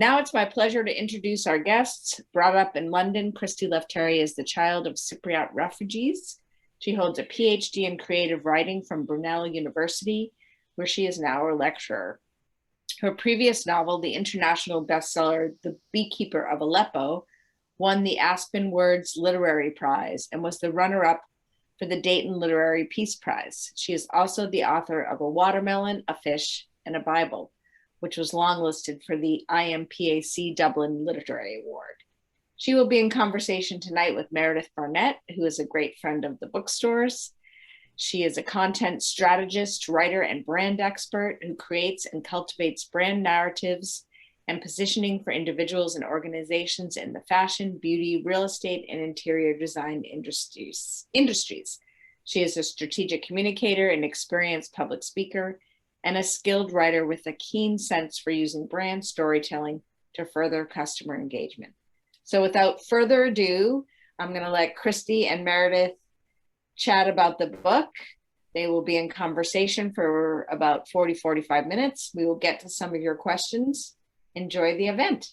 Now it's my pleasure to introduce our guests. Brought up in London, Christy Lefteri is the child of Cypriot refugees. She holds a PhD in creative writing from Brunel University, where she is now a lecturer. Her previous novel, the international bestseller, The Beekeeper of Aleppo, won the Aspen Words Literary Prize and was the runner-up for the Dayton Literary Peace Prize. She is also the author of A Watermelon, a Fish, and a Bible, which was longlisted for the IMPAC Dublin Literary Award. She will be in conversation tonight with Meredith Barnett, who is a great friend of the bookstores. She is a content strategist, writer, and brand expert who creates and cultivates brand narratives and positioning for individuals and organizations in the fashion, beauty, real estate, and interior design industries. She is a strategic communicator, an experienced public speaker, and a skilled writer with a keen sense for using brand storytelling to further customer engagement. So without further ado, I'm going to let Christy and Meredith chat about the book. They will be in conversation for about 45 minutes. We will get to some of your questions. Enjoy the event.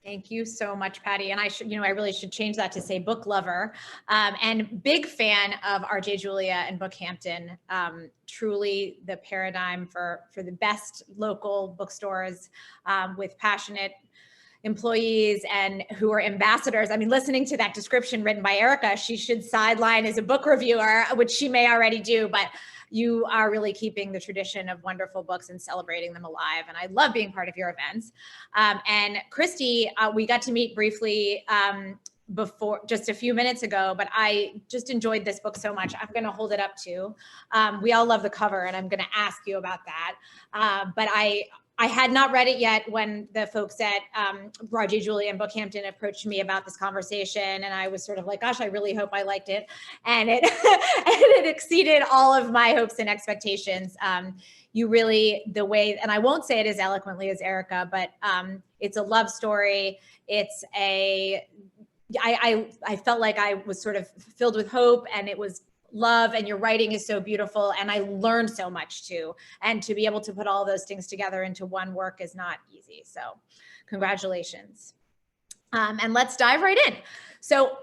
Thank you so much, Patty. And I should, I really should change that to say book lover, and big fan of RJ Julia and BookHampton. Truly the paradigm for the best local bookstores with passionate employees and who are ambassadors. I mean, listening to that description written by Erica, she should sideline as a book reviewer, which she may already do, but you are really keeping the tradition of wonderful books and celebrating them alive. And I love being part of your events. And Christy, we got to meet briefly before, just a few minutes ago, but I just enjoyed this book so much. I'm going to hold it up too. We all love the cover, and I'm going to ask you about that. But I had not read it yet when the folks at RJ Julia and BookHampton approached me about this conversation. And I was sort of like, gosh, I really hope I liked it. And it exceeded all of my hopes and expectations. You really, the way, and I won't say it as eloquently as Erica, but it's a love story. It's I felt like I was sort of filled with hope, and it was love, and your writing is so beautiful, and I learned so much too. And to be able to put all those things together into one work is not easy. So congratulations. And let's dive right in. So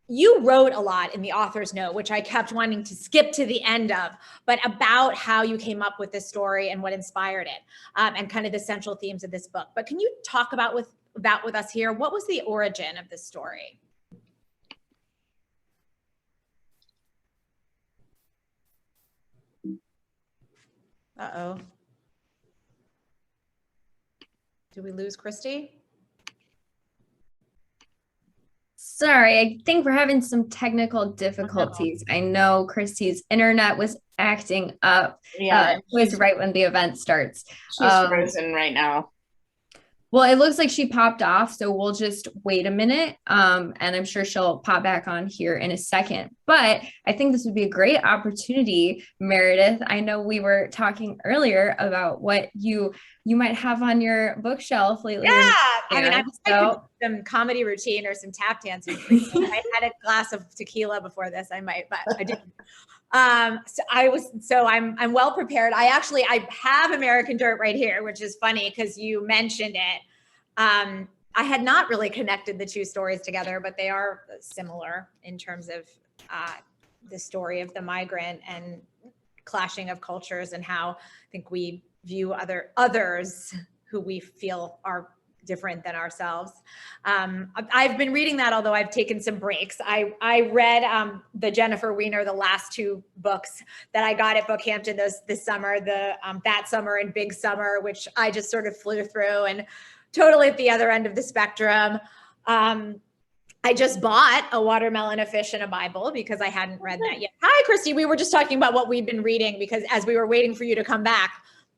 you wrote a lot in the author's note, which I kept wanting to skip to the end of, but about how you came up with this story and what inspired it, and kind of the central themes of this book. But can you talk about with us here, what was the origin of this story? Uh-oh. Did we lose Christy? Sorry, I think we're having some technical difficulties. I know Christy's internet was acting up. Yeah, it was right when the event starts. She's frozen right now. Well, it looks like she popped off, so we'll just wait a minute, and I'm sure she'll pop back on here in a second. But I think this would be a great opportunity, Meredith. I know we were talking earlier about what you might have on your bookshelf lately. Yeah, I mean, I was like some comedy routine or some tap dancing. If I had a glass of tequila before this, I might, but I didn't. I'm well prepared. I have American Dirt right here, which is funny because you mentioned it. I had not really connected the two stories together, but they are similar in terms of the story of the migrant and clashing of cultures, and how I think we view others who we feel are different than ourselves. I've been reading that, although I've taken some breaks. I read the Jennifer Weiner, the last two books that I got at BookHampton this summer, That Summer and Big Summer, which I just sort of flew through, and totally at the other end of the spectrum. I just bought A Watermelon, a Fish, and a Bible because I hadn't read that yet. Hi, Christy. We were just talking about what we've been reading because as we were waiting for you to come back.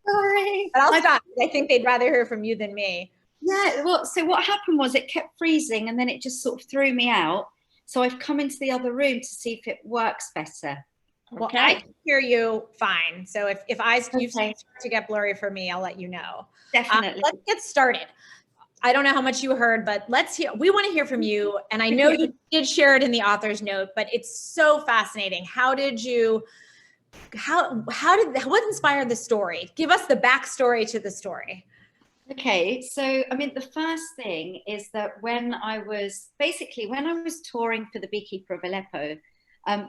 Sorry. But I'll stop. I think they'd rather hear from you than me. Yeah, well, so what happened was it kept freezing and then it just sort of threw me out. So I've come into the other room to see if it works better. Well, I can hear you fine. So if you start to get blurry for me, I'll let you know. Definitely. Let's get started. I don't know how much you heard, but we want to hear from you. And I know you did share it in the author's note, but it's so fascinating. What inspired the story? Give us the backstory to the story. Okay, so I mean, the first thing is that when I was touring for the Beekeeper of Aleppo,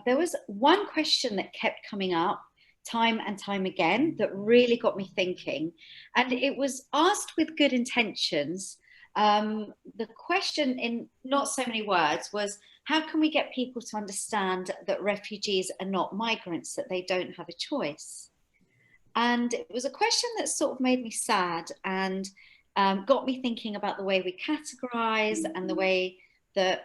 there was one question that kept coming up time and time again that really got me thinking. And it was asked with good intentions. The question, in not so many words, was how can we get people to understand that refugees are not migrants, that they don't have a choice? And it was a question that sort of made me sad and got me thinking about the way we categorize and the way that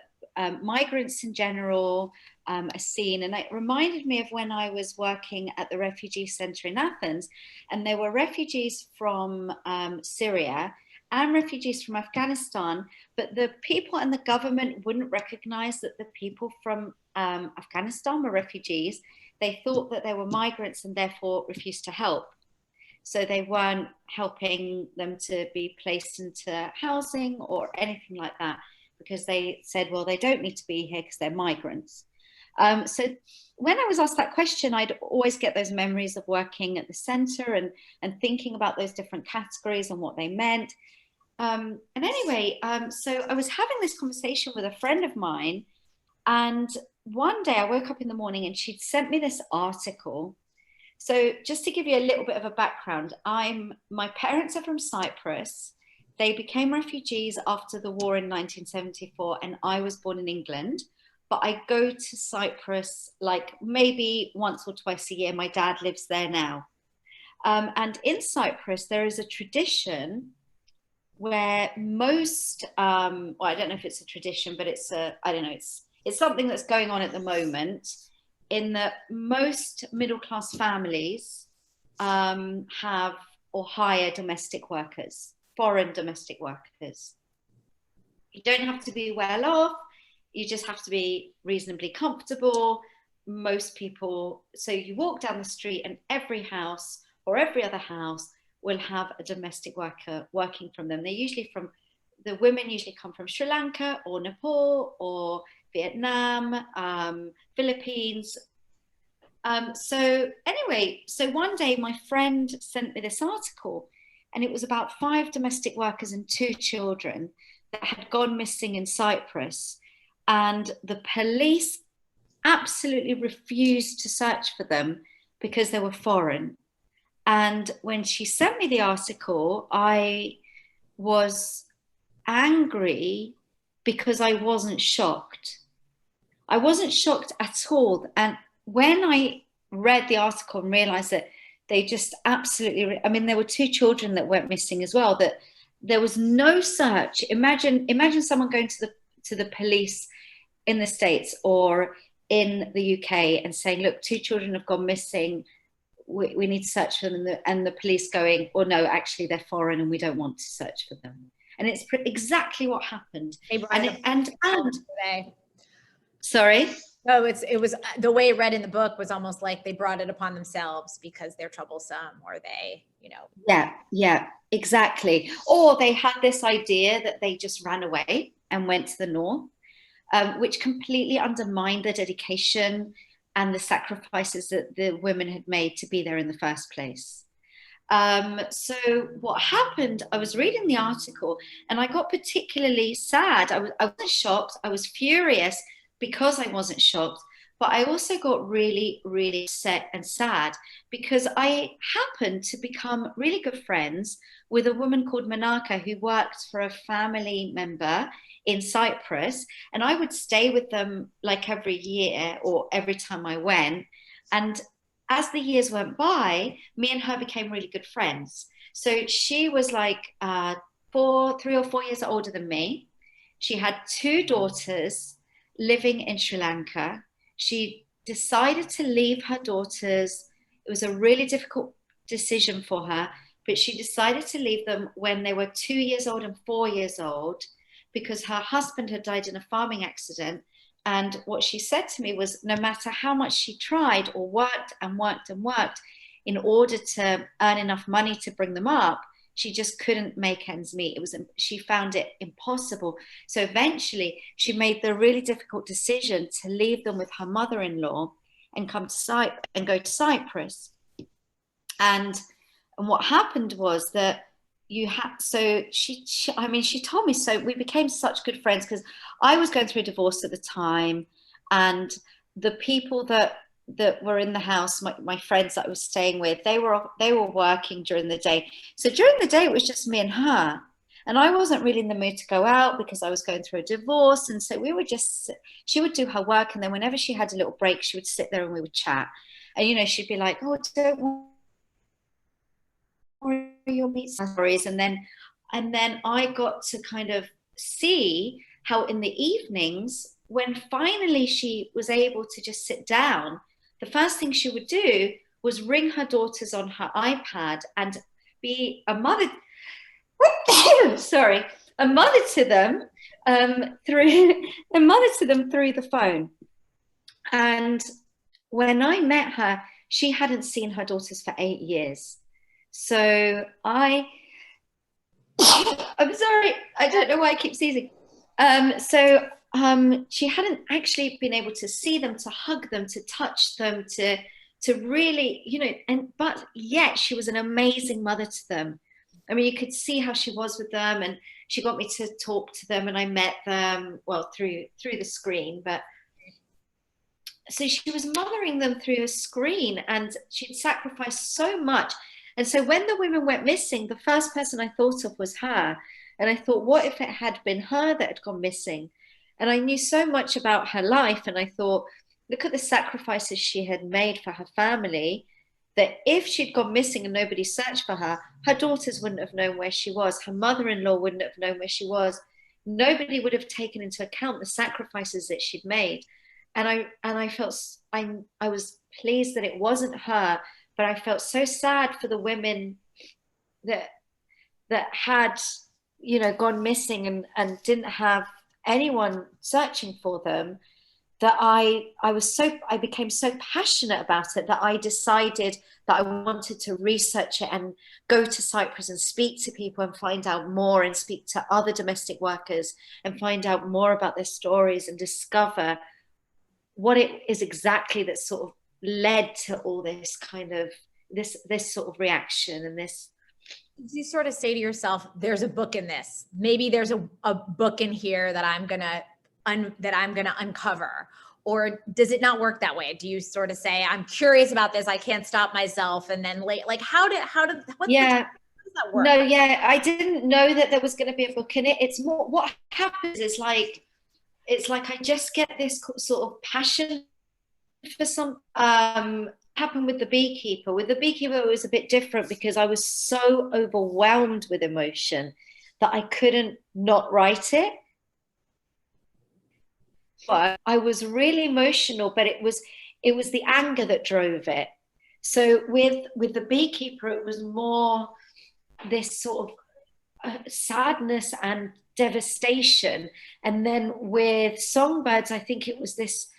migrants in general are seen. And it reminded me of when I was working at the refugee center in Athens, and there were refugees from Syria and refugees from Afghanistan, but the people and the government wouldn't recognize that the people from Afghanistan were refugees. They thought that they were migrants and therefore refused to help. So they weren't helping them to be placed into housing or anything like that, because they said, well, they don't need to be here because they're migrants. So when I was asked that question, I'd always get those memories of working at the center and thinking about those different categories and what they meant. And anyway, so I was having this conversation with a friend of mine, and one day I woke up in the morning and she'd sent me this article. So just to give you a little bit of a background, my parents are from Cyprus. They became refugees after the war in 1974, and I was born in England. But I go to Cyprus like maybe once or twice a year. My dad lives there now. And in Cyprus, there is a tradition where most, well, I don't know if it's a tradition, but I don't know, it's something that's going on at the moment, in that most middle-class families have or hire domestic workers, foreign domestic workers. You don't have to be well off, you just have to be reasonably comfortable. Most people, so you walk down the street and every house or every other house will have a domestic worker working from them. The women usually come from Sri Lanka or Nepal or Vietnam, Philippines. So anyway, so one day my friend sent me this article, and it was about 5 domestic workers and 2 children that had gone missing in Cyprus. And the police absolutely refused to search for them because they were foreign. And when she sent me the article, I was angry because I wasn't shocked. I wasn't shocked at all. And when I read the article and realized that they just absolutely, I mean, there were 2 children that went missing as well, that there was no search. Imagine someone going to the police in the States or in the UK and saying, look, 2 children have gone missing. We need to search for them. And the police going, oh no, actually they're foreign and we don't want to search for them. And it's exactly what happened. Sorry? No, it was the way it read in the book was almost like they brought it upon themselves because they're troublesome, or they, Yeah, exactly. Or they had this idea that they just ran away and went to the north, which completely undermined the dedication and the sacrifices that the women had made to be there in the first place. So what happened, I was reading the article and I got particularly sad. I wasn't shocked. I was furious because I wasn't shocked, but I also got really, really upset and sad because I happened to become really good friends with a woman called Manaka who worked for a family member in Cyprus, and I would stay with them like every year or every time I went. And as the years went by, me and her became really good friends. So she was like 3 or 4 years older than me. She had 2 daughters living in Sri Lanka. She decided to leave her daughters. It was a really difficult decision for her, but she decided to leave them when they were 2 years old and 4 years old, because her husband had died in a farming accident. And what she said to me was, no matter how much she tried or worked and worked and worked in order to earn enough money to bring them up, she just couldn't make ends meet. She found it impossible. So eventually she made the really difficult decision to leave them with her mother-in-law and go to Cyprus. And what happened was that, so I mean, she told me, so we became such good friends because I was going through a divorce at the time, and the people that were in the house, my friends that I was staying with, they were working during the day. So during the day it was just me and her, and I wasn't really in the mood to go out because I was going through a divorce. And so we would just, she would do her work, and then whenever she had a little break, she would sit there and we would chat. And you know, she'd be like, oh, don't worry, you'll meet stories. And then I got to kind of see how in the evenings, when finally she was able to just sit down, the first thing she would do was ring her daughters on her iPad and be a mother, sorry, a mother to them through the phone. And when I met her, she hadn't seen her daughters for 8 years. So I'm sorry, I don't know why I keep sneezing. She hadn't actually been able to see them, to hug them, to touch them, to really, you know, but yet she was an amazing mother to them. I mean, you could see how she was with them, and she got me to talk to them, and I met them, well, through the screen, but so she was mothering them through a screen, and she'd sacrificed so much. And so when the women went missing, the first person I thought of was her. And I thought, what if it had been her that had gone missing? And I knew so much about her life, and I thought, look at the sacrifices she had made for her family, that if she'd gone missing and nobody searched for her, her daughters wouldn't have known where she was. Her mother-in-law wouldn't have known where she was. Nobody would have taken into account the sacrifices that she'd made. And I felt, I was pleased that it wasn't her, but I felt so sad for the women that had, you know, gone missing and didn't have anyone searching for them, that I became so passionate about it that I decided that I wanted to research it and go to Cyprus and speak to people and find out more, and speak to other domestic workers and find out more about their stories and discover what it is exactly that sort of led to all this kind of this sort of reaction. And this, you sort of say to yourself, there's a book in this, maybe there's a book in here that I'm gonna uncover? Or does it not work that way? Do you sort of say, I'm curious about this, I can't stop myself, and then like how does that work? No, yeah, I didn't know that there was going to be a book in it. It's more, what happens is like, it's like I just get this sort of passion for some. Happened with the Beekeeper. With the Beekeeper, it was a bit different because I was so overwhelmed with emotion that I couldn't not write it. But I was really emotional, but it was the anger that drove it. So with the Beekeeper, it was more this sort of sadness and devastation. And then with Songbirds, I think it was this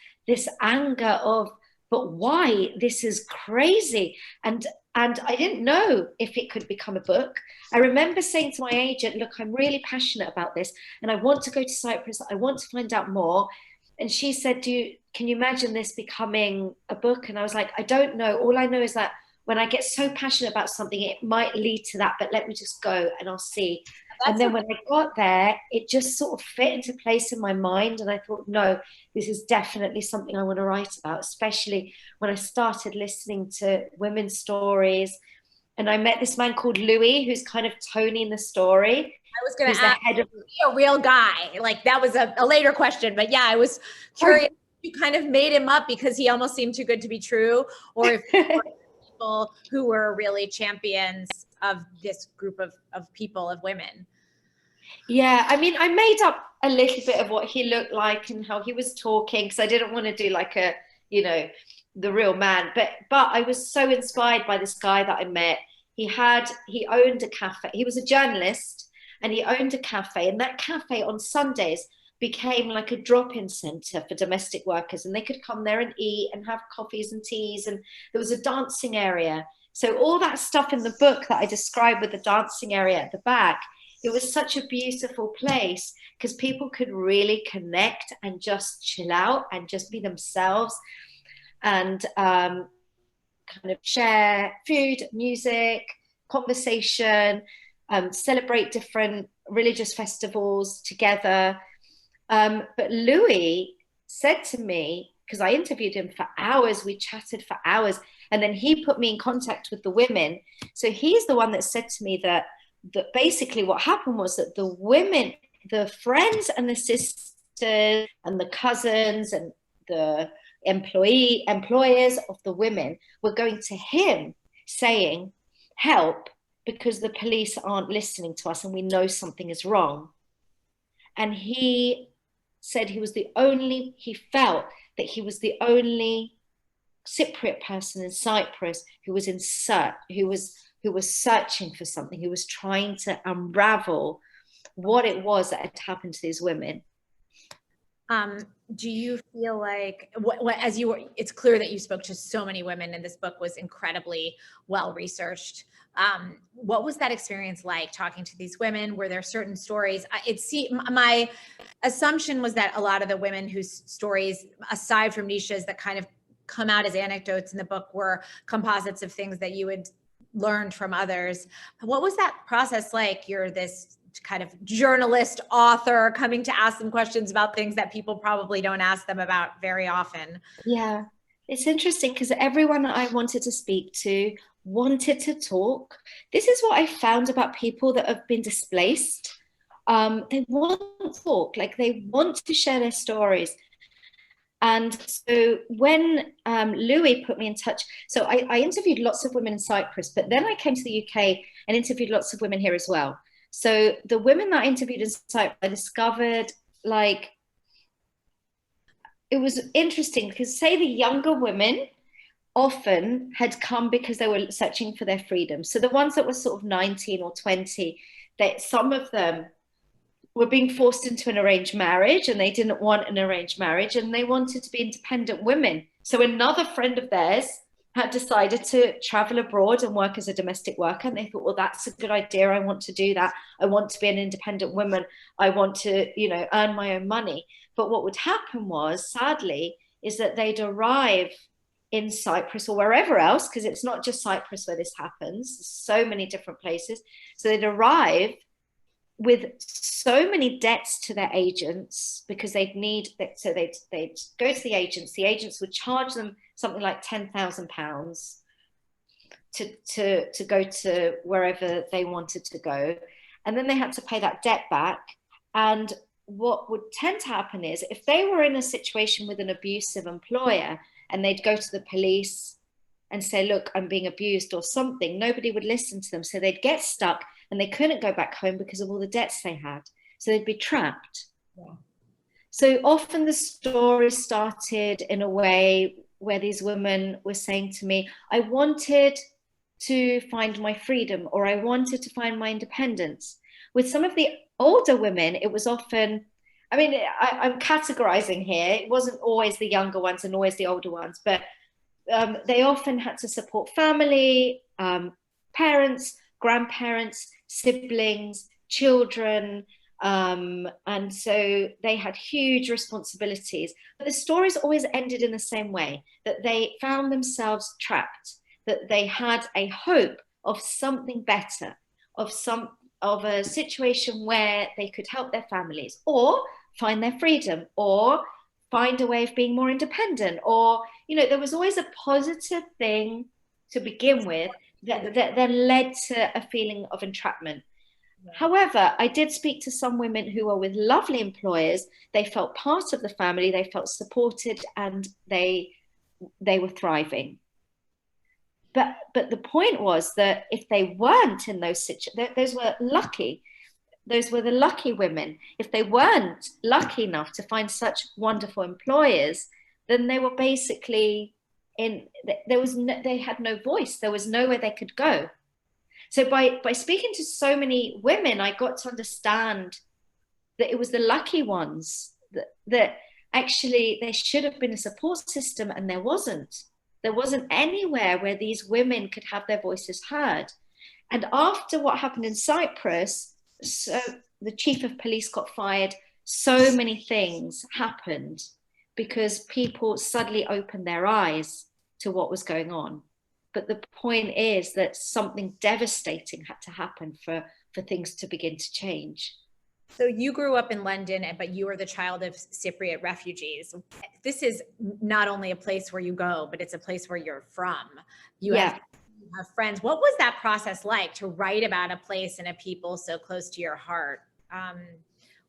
anger of, but why? This is crazy. And I didn't know if it could become a book. I remember saying to my agent, look, I'm really passionate about this, and I want to go to Cyprus. I want to find out more. And she said, can you imagine this becoming a book? And I was like, I don't know. All I know is that when I get so passionate about something, it might lead to that, but let me just go and I'll see. And then when I got there, it just sort of fit into place in my mind. And I thought, no, this is definitely something I want to write about, especially when I started listening to women's stories. And I met this man called Louis, who's kind of toning the story. I was going to ask, is he a real guy? Like, that was a later question, but yeah, I was curious. You kind of made him up because he almost seemed too good to be true, or if people who were really champions of this group of people, of women. Yeah, I mean, I made up a little bit of what he looked like and how he was talking, because I didn't want to do like a, you know, the real man. But I was so inspired by this guy that I met. He owned a cafe. He was a journalist, and he owned a cafe. And that cafe on Sundays became like a drop-in center for domestic workers. And they could come there and eat and have coffees and teas. And there was a dancing area. So all that stuff in the book that I described with the dancing area at the back, it was such a beautiful place because people could really connect and just chill out and just be themselves, and kind of share food, music, conversation. celebrate different religious festivals together. But Louis said to me, because I interviewed him for hours, we chatted for hours, and then he put me in contact with the women. So he's the one that said to me that basically what happened was that the women, the friends and the sisters and the cousins and the employers of the women were going to him saying, help, because the police aren't listening to us and we know something is wrong. And he said he felt that he was the only Cypriot person in Cyprus who was searching for something, who was trying to unravel what it was that had happened to these women. Do you feel like, it's clear that you spoke to so many women and this book was incredibly well researched. What was that experience like, talking to these women? Were there certain stories? My assumption was that a lot of the women whose stories, aside from niches that kind of come out as anecdotes in the book, were composites of things that you had learned from others. What was that process like? You're this kind of journalist, author, coming to ask them questions about things that people probably don't ask them about very often. Yeah, it's interesting because everyone I wanted to speak to wanted to talk. This is what I found about people that have been displaced. They want to talk, like they want to share their stories. And so when Louis put me in touch, so I interviewed lots of women in Cyprus, but then I came to the UK and interviewed lots of women here as well. So the women that I interviewed in Cyprus, I discovered, like, it was interesting because, say, the younger women often had come because they were searching for their freedom. So the ones that were sort of 19 or 20, that some of them were being forced into an arranged marriage and they didn't want an arranged marriage and they wanted to be independent women. So another friend of theirs had decided to travel abroad and work as a domestic worker. And they thought, well, that's a good idea. I want to do that. I want to be an independent woman. I want to, earn my own money. But what would happen was, sadly, is that they'd arrive in Cyprus or wherever else, because it's not just Cyprus where this happens, there's so many different places. So they'd arrive with so many debts to their agents because they'd go to the agents would charge them something like £10,000 to go to wherever they wanted to go, and then they had to pay that debt back. And what would tend to happen is, if they were in a situation with an abusive employer and they'd go to the police and say, look, I'm being abused or something, nobody would listen to them, so they'd get stuck and they couldn't go back home because of all the debts they had. So they'd be trapped. Yeah. So often the story started in a way where these women were saying to me, I wanted to find my freedom, or I wanted to find my independence. With some of the older women, it was often, I'm categorizing here. It wasn't always the younger ones and always the older ones, but they often had to support family, parents, grandparents, siblings, children, and so they had huge responsibilities. But the stories always ended in the same way, that they found themselves trapped, that they had a hope of something better, of a situation where they could help their families or find their freedom or find a way of being more independent, or there was always a positive thing to begin with that then led to a feeling of entrapment. However, I did speak to some women who were with lovely employers. They felt part of the family, they felt supported, and they were thriving. But the point was that if they weren't in those situations, those were lucky. Those were the lucky women. If they weren't lucky enough to find such wonderful employers, then they were basically they had no voice. There was nowhere they could go. So by speaking to so many women, I got to understand that it was the lucky ones that actually there should have been a support system, and there wasn't. There wasn't anywhere where these women could have their voices heard. And after what happened in Cyprus, so the chief of police got fired, so many things happened because people suddenly opened their eyes to what was going on. But the point is that something devastating had to happen for for things to begin to change. So you grew up in London, but you are the child of Cypriot refugees. This is not only a place where you go, but it's a place where you're from. You have friends. What was that process like to write about a place and a people so close to your heart?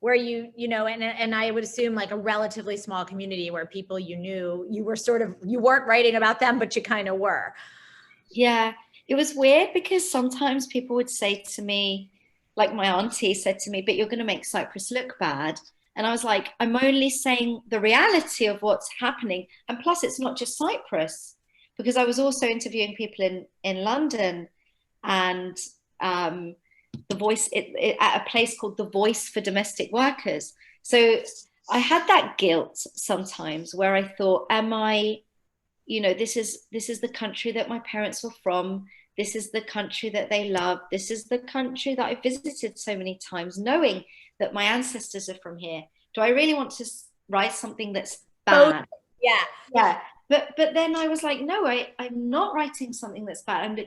Where you know, and I would assume like a relatively small community where people you knew, you weren't writing about them, but you kind of were. Yeah, it was weird because sometimes people would say to me, like my auntie said to me, but you're going to make Cyprus look bad. And I was like, I'm only saying the reality of what's happening. And plus, it's not just Cyprus, because I was also interviewing people in London and the Voice, at a place called The Voice for Domestic Workers. So I had that guilt sometimes where I thought, am I, you know, this is the country that my parents were from. This is the country that they love. This is the country that I visited so many times, knowing that my ancestors are from here. Do I really want to write something that's bad? Yeah. But then I was like, no, I'm not writing something that's bad.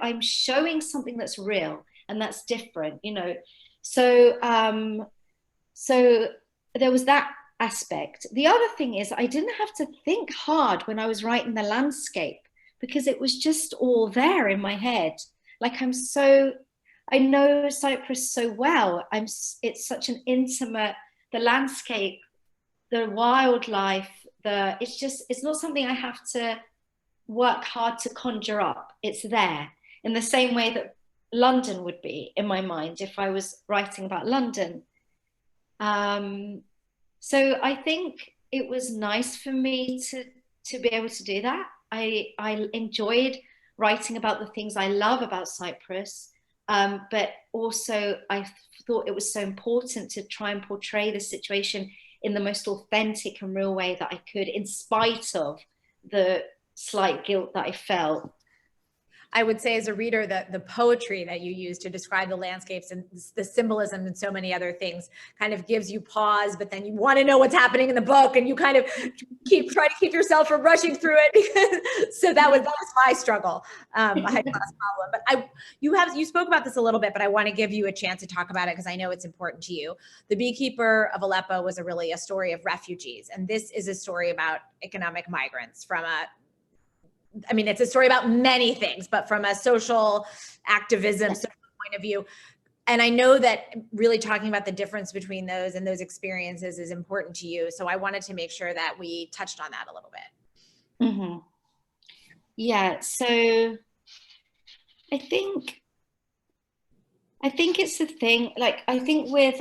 I'm showing something that's real and that's different, you know. So there was that aspect. The other thing is I didn't have to think hard when I was writing the landscape, because it was just all there in my head. Like I know Cyprus so well. It's such an intimate, the landscape, the wildlife, it's not something I have to work hard to conjure up. It's there in the same way that London would be in my mind if I was writing about London. So I think it was nice for me to be able to do that. I enjoyed writing about the things I love about Cyprus, but also I thought it was so important to try and portray the situation in the most authentic and real way that I could, in spite of the slight guilt that I felt. I would say as a reader that the poetry that you use to describe the landscapes and the symbolism and so many other things kind of gives you pause, but then you want to know what's happening in the book and you kind of try to keep yourself from rushing through it. So that was my struggle. I had not a problem, but you spoke about this a little bit, but I want to give you a chance to talk about it because I know it's important to you. The Beekeeper of Aleppo was really a story of refugees. And this is a story about economic migrants it's a story about many things, but from a social activism point of view. And I know that really talking about the difference between those and those experiences is important to you. So I wanted to make sure that we touched on that a little bit. Mm-hmm. Yeah. So I think it's the thing, like, I think with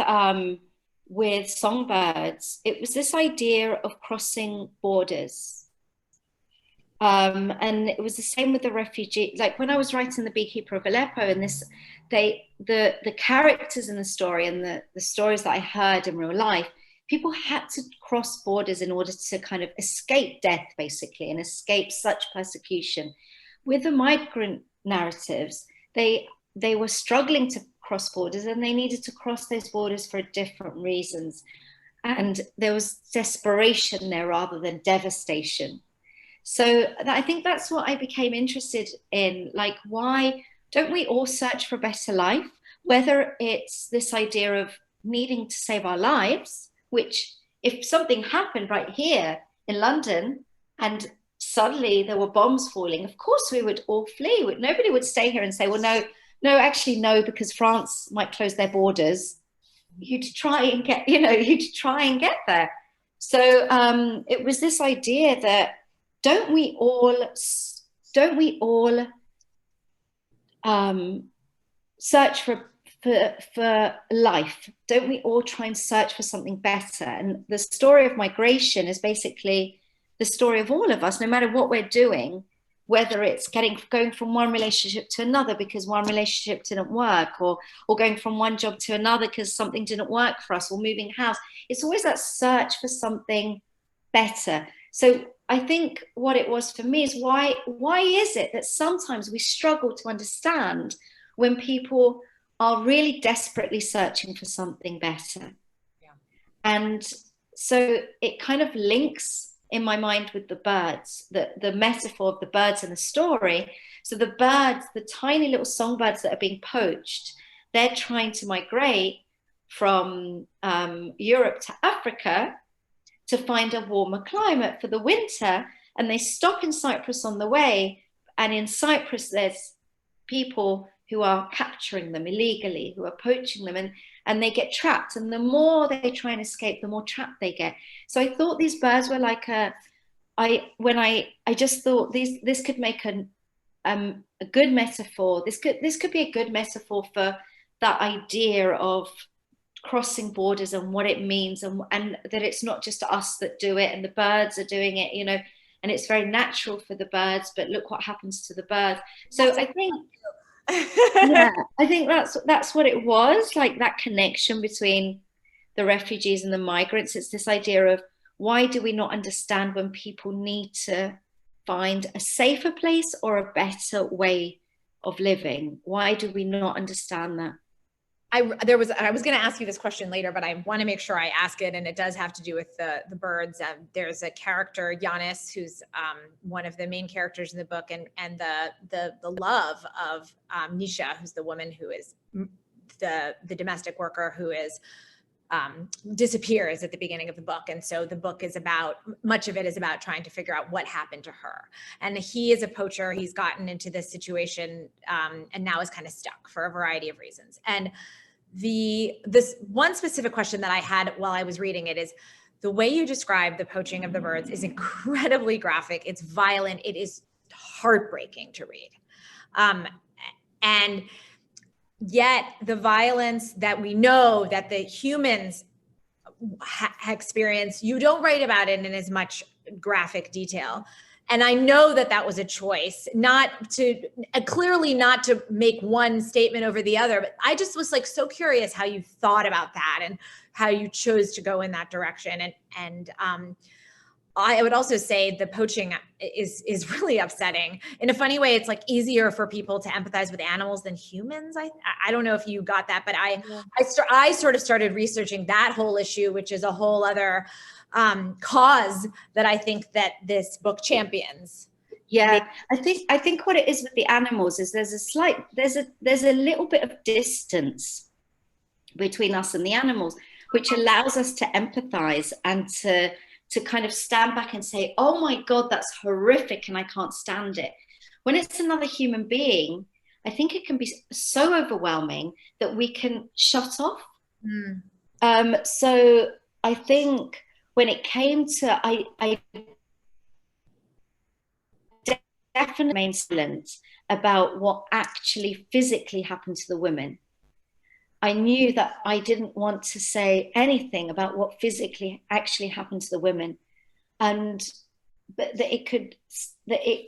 Songbirds, it was this idea of crossing borders. And it was the same with the refugee. Like when I was writing The Beekeeper of Aleppo, and the characters in the story and the stories that I heard in real life, people had to cross borders in order to kind of escape death, basically, and escape such persecution. With the migrant narratives, they were struggling to cross borders, and they needed to cross those borders for different reasons. And there was desperation there rather than devastation. So I think that's what I became interested in. Like, why don't we all search for a better life? Whether it's this idea of needing to save our lives, which if something happened right here in London and suddenly there were bombs falling, of course we would all flee. Nobody would stay here and say, well, no, because France might close their borders. You'd try and get there. So it was this idea that, don't we all search for life? Don't we all try and search for something better? And the story of migration is basically the story of all of us, no matter what we're doing, whether it's going from one relationship to another because one relationship didn't work, or going from one job to another because something didn't work for us, or moving house. It's always that search for something better. So I think what it was for me is why is it that sometimes we struggle to understand when people are really desperately searching for something better? Yeah. And so it kind of links in my mind with the birds, the metaphor of the birds in the story. So the birds, the tiny little songbirds that are being poached, they're trying to migrate from Europe to Africa to find a warmer climate for the winter. And they stop in Cyprus on the way. And in Cyprus, there's people who are capturing them illegally, who are poaching them, and they get trapped. And the more they try and escape, the more trapped they get. So I thought these birds were like I just thought this could make a good metaphor. This could be a good metaphor for that idea of crossing borders and what it means, and that it's not just us that do it, and the birds are doing it, you know, and it's very natural for the birds, but look what happens to the birds. So I think, yeah, I think that's what it was, like that connection between the refugees and the migrants. It's this idea of, why do we not understand when people need to find a safer place or a better way of living? Why do we not understand that? I was going to ask you this question later, but I want to make sure I ask it, and it does have to do with the birds. There's a character, Giannis, who's one of the main characters in the book, and the love of Nisha, who's the woman who is the domestic worker who is disappears at the beginning of the book. And so the book is much of it is about trying to figure out what happened to her. And he is a poacher. He's gotten into this situation and now is kind of stuck for a variety of reasons. And this one specific question that I had while I was reading it is, the way you describe the poaching of the birds is incredibly graphic. It's violent. It is heartbreaking to read. And yet the violence that we know that the humans experience, you don't write about it in as much graphic detail. And I know that was a choice, clearly not to make one statement over the other, but I just was like so curious how you thought about that and how you chose to go in that direction. And I would also say the poaching is really upsetting. In a funny way, it's like easier for people to empathize with animals than humans. I don't know if you got that, but I sort of started researching that whole issue, which is a whole other cause that I think that this book champions. Yeah, I think what it is with the animals is there's a little bit of distance between us and the animals, which allows us to empathize and to kind of stand back and say, oh my God, that's horrific and I can't stand it. When it's another human being, I think it can be so overwhelming that we can shut off. So I think when it came to, I definitely remained silent about what actually physically happened to the women. I knew that I didn't want to say anything about what physically actually happened to the women, but that it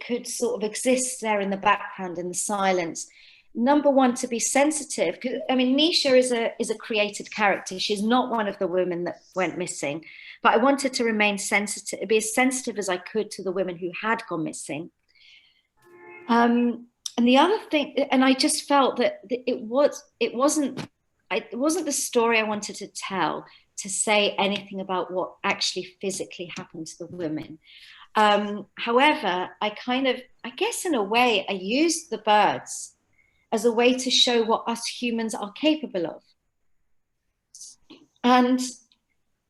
could sort of exist there in the background, in the silence. Number one, to be sensitive, because I mean, Nisha is a created character. She's not one of the women that went missing, but I wanted to remain sensitive, be as sensitive as I could to the women who had gone missing. And the other thing, and I just felt that it wasn't the story I wanted to tell, to say anything about what actually physically happened to the women. However, I guess in a way, I used the birds as a way to show what us humans are capable of. And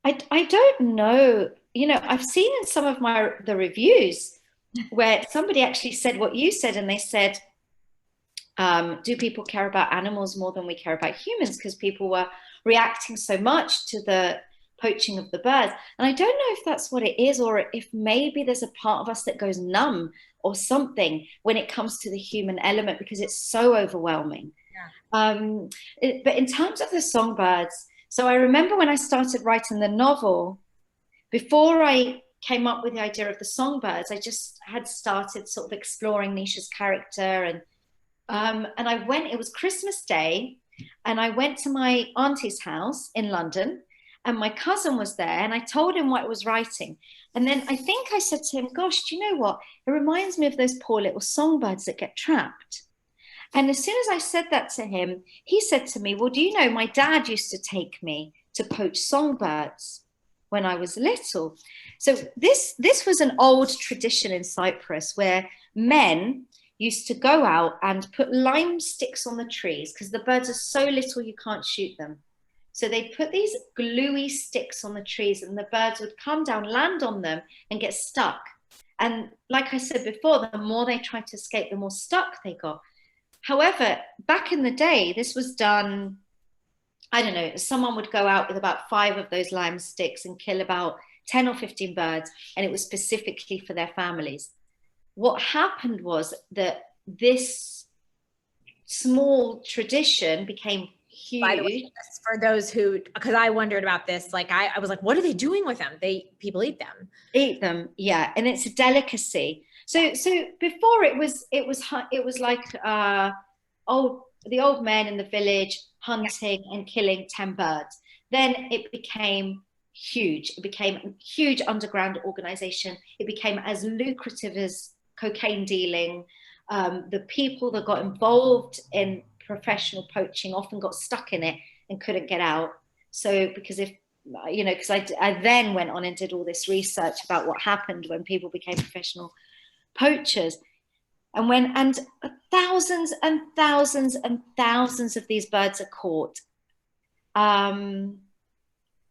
I don't know, you know, I've seen in some of the reviews where somebody actually said what you said, and they said, do people care about animals more than we care about humans? Because people were reacting so much to the poaching of the birds. And I don't know if that's what it is, or if maybe there's a part of us that goes numb or something when it comes to the human element, because it's so overwhelming. Yeah. But in terms of the songbirds, so I remember when I started writing the novel, before I came up with the idea of the songbirds, I just had started sort of exploring Nisha's character, and it was Christmas Day, and I went to my auntie's house in London, and my cousin was there, and I told him what I was writing. And then I think I said to him, gosh, do you know what? It reminds me of those poor little songbirds that get trapped. And as soon as I said that to him, he said to me, well, do you know, my dad used to take me to poach songbirds when I was little. So this was an old tradition in Cyprus where men used to go out and put lime sticks on the trees because the birds are so little you can't shoot them. So they put these gluey sticks on the trees and the birds would come down, land on them and get stuck. And like I said before, the more they tried to escape, the more stuck they got. However, back in the day, this was done, I don't know, someone would go out with about 5 of those lime sticks and kill about 10 or 15 birds, and it was specifically for their families. What happened was that this small tradition became huge. By the way, for those who, because I wondered about this, like I was like, what are they doing with them? People eat them. Eat them, yeah, and it's a delicacy. So before it was like the old men in the village hunting and killing 10 birds. Then it became huge. It became a huge underground organization. It became as lucrative as cocaine dealing. The people that got involved in professional poaching often got stuck in it and couldn't get out. So because I then went on and did all this research about what happened when people became professional poachers, and thousands and thousands and thousands of these birds are caught, and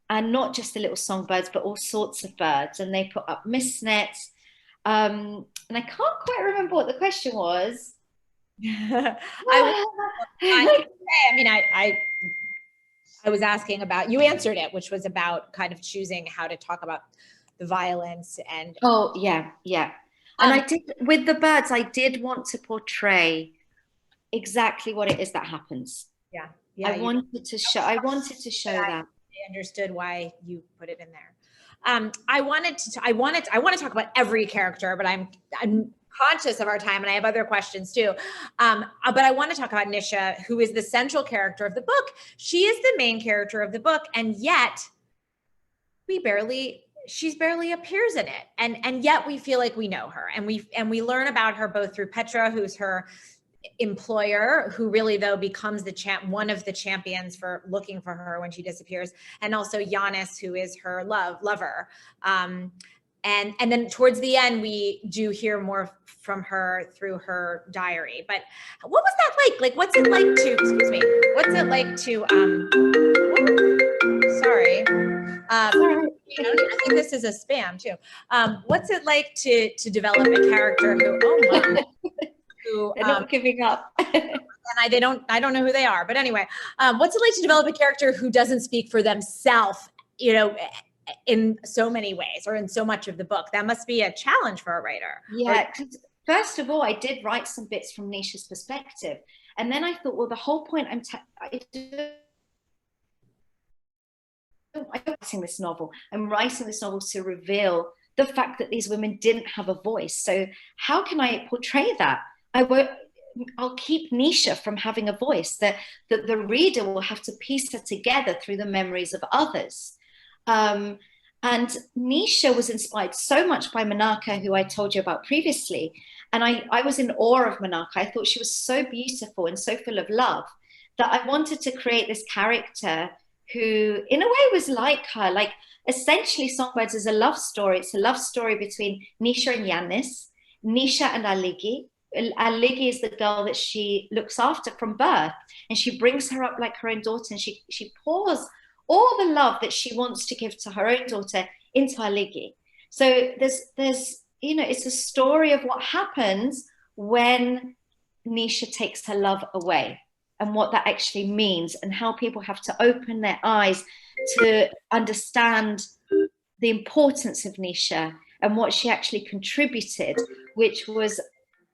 not just the little songbirds, but all sorts of birds, and they put up mist nets, and I can't quite remember what the question was. I was asking about, you answered it, which was about kind of choosing how to talk about the violence and. Oh, yeah. And I did, with the birds, I did want to portray exactly what it is that happens. Yeah. I wanted to show that. I understood why you put it in there. I want to talk about every character, but I'm conscious of our time and I have other questions too. But I want to talk about Nisha, who is the central character of the book. She is the main character of the book, and yet she barely appears in it. And yet we feel like we know her, and we learn about her both through Petra, who's her employer, who really though becomes one of the champions for looking for her when she disappears, and also Giannis, who is her lover. And then towards the end, we do hear more from her through her diary. But what was that like? Like, what's it like to, excuse me, what's it like to, sorry. I think this is a spam too. What's it like to develop a character who, they're not giving up. and I don't know who they are, but anyway, what's it like to develop a character who doesn't speak for themselves, in so many ways or in so much of the book? That must be a challenge for a writer. Yeah, first of all, I did write some bits from Nisha's perspective. And then I thought, well, the whole point I'm writing this novel to reveal the fact that these women didn't have a voice. So how can I portray that? I'll keep Nisha from having a voice, that the reader will have to piece her together through the memories of others. And Nisha was inspired so much by Manaka, who I told you about previously. And I was in awe of Manaka. I thought she was so beautiful and so full of love that I wanted to create this character who, in a way, was like her. Like, essentially, Songbirds is a love story. It's a love story between Nisha and Giannis, Nisha and Aligi. Aligi is the girl that she looks after from birth, and she brings her up like her own daughter, and she pours all the love that she wants to give to her own daughter into Aligi. So there's it's a story of what happens when Nisha takes her love away, and what that actually means, and how people have to open their eyes to understand the importance of Nisha and what she actually contributed, which was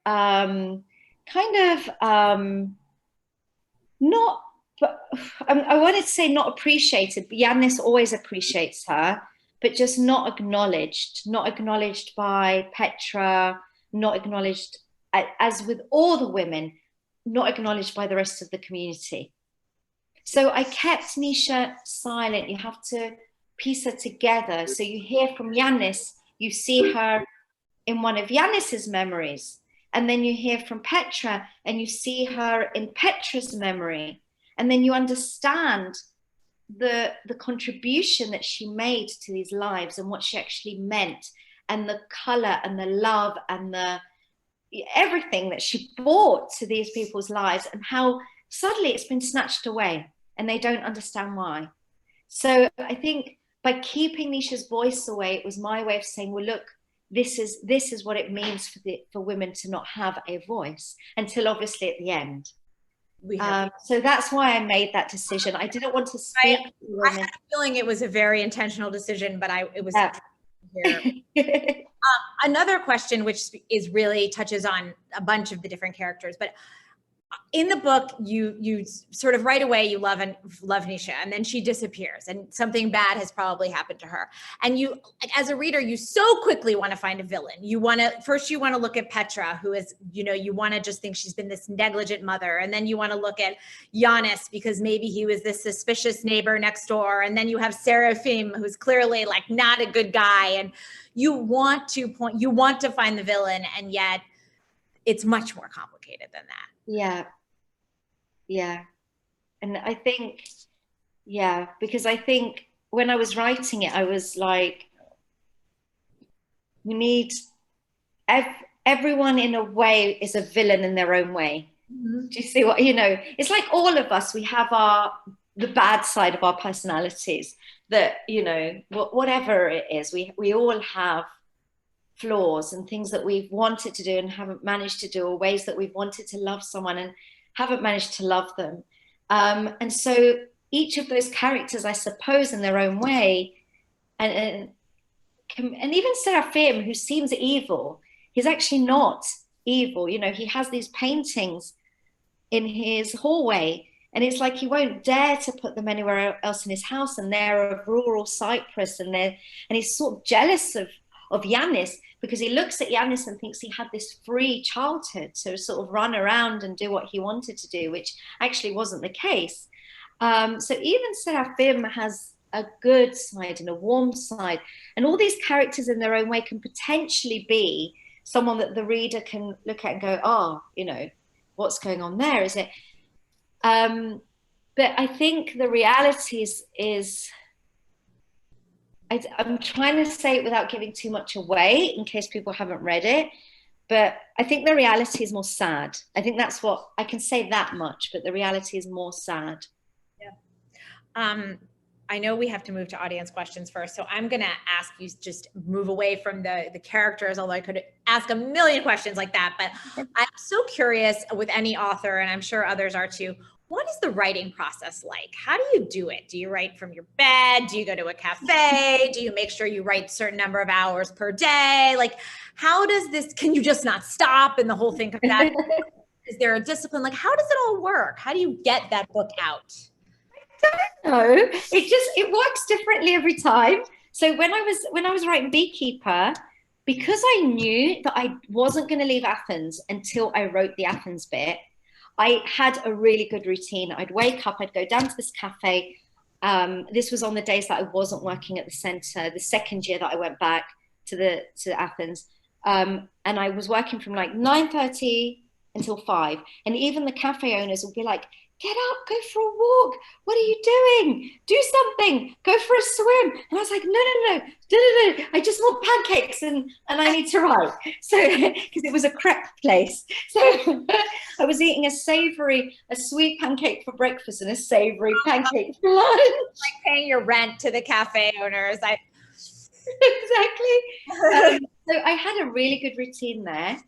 not, but I wanted to say not appreciated, but Giannis always appreciates her, but just not acknowledged by Petra, not acknowledged, as with all the women, not acknowledged by the rest of the community. So I kept Nisha silent. You have to piece her together. So you hear from Giannis, you see her in one of Giannis's memories, and then you hear from Petra and you see her in Petra's memory. And then you understand the contribution that she made to these lives and what she actually meant, and the color and the love and the everything that she brought to these people's lives, and how suddenly it's been snatched away and they don't understand why. So I think by keeping Nisha's voice away, it was my way of saying, well, look, this is what it means for women to not have a voice, until obviously at the end. So that's why I made that decision. I didn't want to speak to women. I had a feeling it was a very intentional decision, but it was another question, which is really touches on a bunch of the different characters, but in the book, you sort of right away, you love Nisha, and then she disappears and something bad has probably happened to her. And you, as a reader, you so quickly want to find a villain. You want to look at Petra, who is, you want to just think she's been this negligent mother. And then you want to look at Giannis because maybe he was this suspicious neighbor next door. And then you have Seraphim, who's clearly like not a good guy. And you want to find the villain, and yet it's much more complicated than that. Yeah. And I think, because I think when I was writing it, I was like, we need, everyone in a way is a villain in their own way. Mm-hmm. Do you see what, it's like all of us, we have the bad side of our personalities that, whatever it is, we all have flaws and things that we've wanted to do and haven't managed to do, or ways that we've wanted to love someone and haven't managed to love them. And so each of those characters, I suppose, in their own way, and even Seraphim, who seems evil, he's actually not evil. He has these paintings in his hallway, and it's like he won't dare to put them anywhere else in his house, and they're of rural Cyprus, and he's sort of jealous of Giannis, because he looks at Giannis and thinks he had this free childhood to sort of run around and do what he wanted to do, which actually wasn't the case. So even Seraphim has a good side and a warm side, and all these characters in their own way can potentially be someone that the reader can look at and go, what's going on there, is it? But I think the reality is I'm trying to say it without giving too much away in case people haven't read it, but I think the reality is more sad. I think that's what I can say, that much, but the reality is more sad. Yeah. I know we have to move to audience questions first, so I'm going to ask you just move away from the characters, although I could ask a million questions like that, but I'm so curious with any author, and I'm sure others are too, what is the writing process like? How do you do it? Do you write from your bed? Do you go to a cafe? Do you make sure you write a certain number of hours per day? Like, how does this, can you just not stop and the whole thing comes out? Is there a discipline? Like, how does it all work? How do you get that book out? I don't know. It works differently every time. So when I was writing Beekeeper, because I knew that I wasn't going to leave Athens until I wrote the Athens bit, I had a really good routine. I'd wake up, I'd go down to this cafe. This was on the days that I wasn't working at the center, the second year that I went back to Athens. And I was working from like 9:30 until 5. And even the cafe owners would be like, get up, go for a walk. What are you doing? Do something, go for a swim. And I was like, no. I just want pancakes and I need to write. So, because it was a crepe place. So I was eating a sweet pancake for breakfast and a savory pancake for lunch. Like paying your rent to the cafe owners. Exactly. So I had a really good routine there.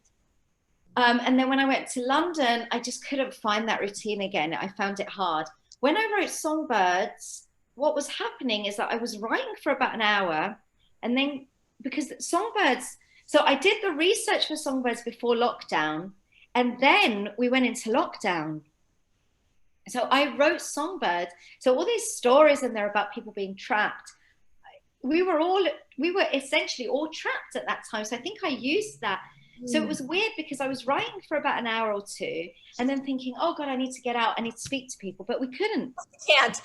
And then when I went to London, I just couldn't find that routine again. I found it hard. When I wrote Songbirds, what was happening is that I was writing for about an hour, and then because Songbirds, so I did the research for Songbirds before lockdown, and then we went into lockdown. So I wrote Songbirds. So all these stories in there about people being trapped, we were essentially all trapped at that time. So I think I used that. So it was weird because I was writing for about an hour or two and then thinking, oh God, I need to get out. I need to speak to people, but we couldn't. Can't.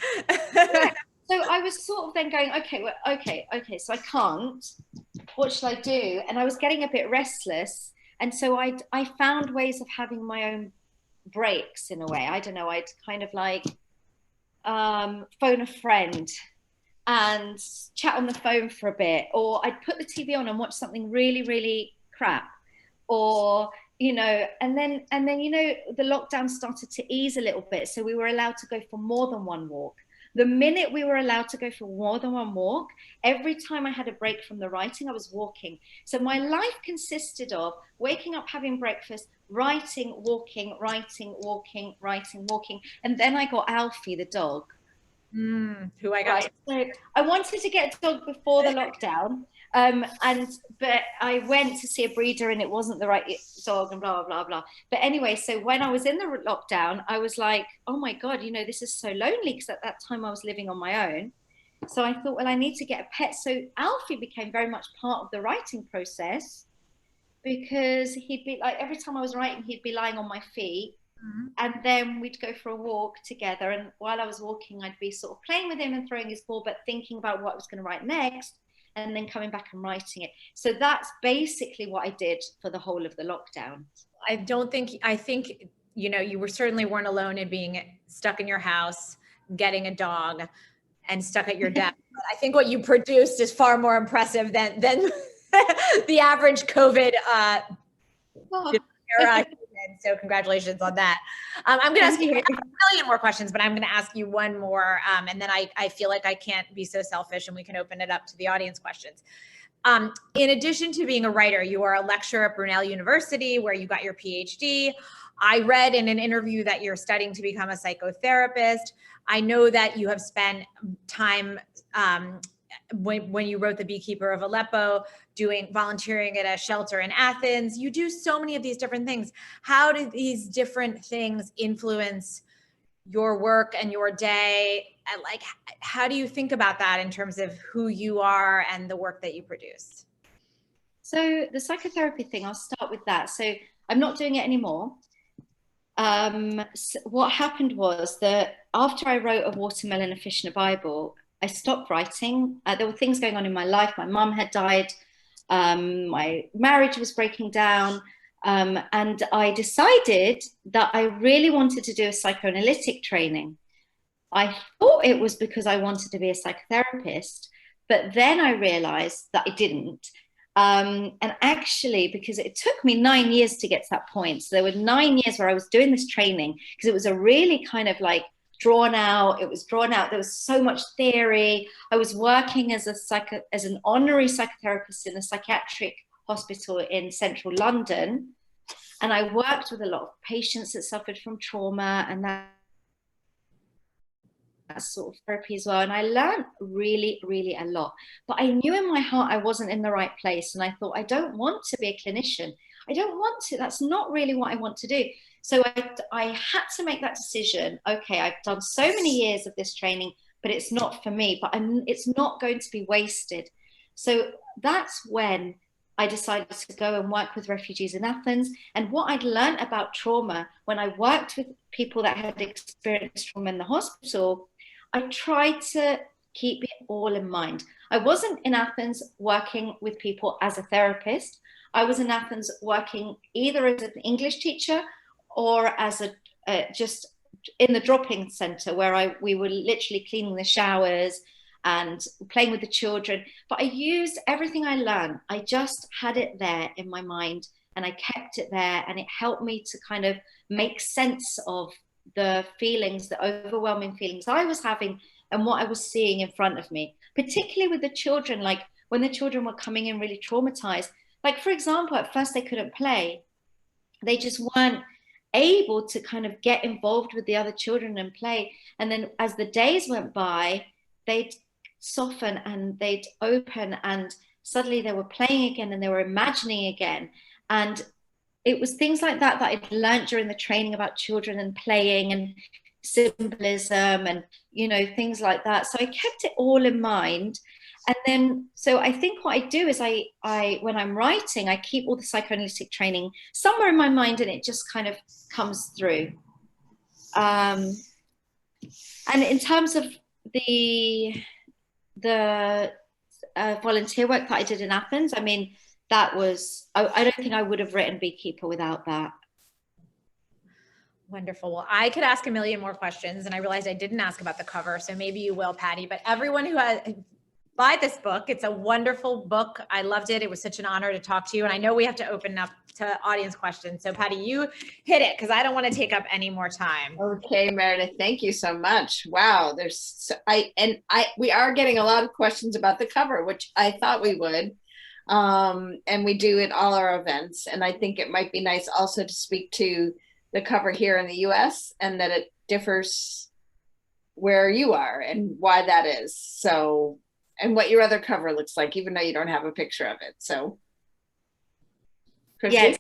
So I was sort of then going, okay, so I can't. What should I do? And I was getting a bit restless. And so I found ways of having my own breaks in a way. I don't know, I'd kind of like phone a friend and chat on the phone for a bit, or I'd put the TV on and watch something really, really crap. Or, you know, and then, you know, the lockdown started to ease a little bit. So we were allowed to go for more than one walk. The minute we were allowed to go for more than one walk, every time I had a break from the writing, I was walking. So my life consisted of waking up, having breakfast, writing, walking, writing, walking, writing, walking. And then I got Alfie, the dog. Who I got. So I wanted to get a dog before the lockdown. But I went to see a breeder and it wasn't the right dog and blah, blah, blah, blah. But anyway, so when I was in the lockdown, I was like, oh my God, you know, this is so lonely, because at that time I was living on my own. So I thought, well, I need to get a pet. So Alfie became very much part of the writing process, because he'd be like, every time I was writing, he'd be lying on my feet. And then we'd go for a walk together. And while I was walking, I'd be sort of playing with him and throwing his ball, but thinking about what I was going to write next, and then coming back and writing it. So that's basically what I did for the whole of the lockdown. I think, you know, you certainly weren't alone in being stuck in your house, getting a dog, and stuck at your desk. But I think what you produced is far more impressive than the average COVID era. So congratulations on that. I'm going to ask you a million more questions, but I'm going to ask you one more. And then I feel like I can't be so selfish, and we can open it up to the audience questions. In addition to being a writer, you are a lecturer at Brunel University, where you got your PhD. I read in an interview that you're studying to become a psychotherapist. I know that you have spent time when you wrote The Beekeeper of Aleppo, volunteering at a shelter in Athens. You do so many of these different things. How do these different things influence your work and your day? And like, how do you think about that in terms of who you are and the work that you produce? So the psychotherapy thing, I'll start with that. So I'm not doing it anymore. So what happened was that after I wrote A Watermelon, a Fish and a Bible, I stopped writing. There were things going on in my life. My mum had died. My marriage was breaking down. And I decided that I really wanted to do a psychoanalytic training. I thought it was because I wanted to be a psychotherapist, but then I realized that I didn't. And actually, because it took me 9 years to get to that point. So there were 9 years where I was doing this training, because it was a really kind of like drawn out. It was drawn out. There was so much theory. I was working as an honorary psychotherapist in a psychiatric hospital in central London. And I worked with a lot of patients that suffered from trauma and that sort of therapy as well. And I learned really, really a lot. But I knew in my heart I wasn't in the right place. And I thought, I don't want to be a clinician. I don't want to. That's not really what I want to do. So I had to make that decision. Okay, I've done so many years of this training, but it's not for me, but it's not going to be wasted. So that's when I decided to go and work with refugees in Athens. And what I'd learned about trauma when I worked with people that had experienced trauma in the hospital, I tried to keep it all in mind. I wasn't in Athens working with people as a therapist. I was in Athens working either as an English teacher or as just in the drop-in center, where we were literally cleaning the showers and playing with the children. But I used everything I learned. I just had it there in my mind, and I kept it there, and it helped me to kind of make sense of the feelings, the overwhelming feelings I was having and what I was seeing in front of me, particularly with the children. Like when the children were coming in really traumatized, like for example, at first they couldn't play. They just weren't able to kind of get involved with the other children and play. And then as the days went by, they'd soften and they'd open, and suddenly they were playing again and they were imagining again. And it was things like that that I'd learned during the training about children and playing and symbolism and, you know, things like that. So I kept it all in mind. And then, so I think what I do is I when I'm writing, I keep all the psychoanalytic training somewhere in my mind, and it just kind of comes through. And in terms of the volunteer work that I did in Athens, I mean, that was, I don't think I would have written Beekeeper without that. Wonderful. Well, I could ask a million more questions, and I realized I didn't ask about the cover, so maybe you will, Patty. But everyone who has buy this book. It's a wonderful book. I loved it. It was such an honor to talk to you. And I know we have to open up to audience questions. So Patty, you hit it because I don't want to take up any more time. Okay, Meredith, thank you so much. Wow, we are getting a lot of questions about the cover, which I thought we would. And we do at all our events. And I think it might be nice also to speak to the cover here in the US and that it differs where you are and why that is. So, and what your other cover looks like, even though you don't have a picture of it. So, Christy? Yes.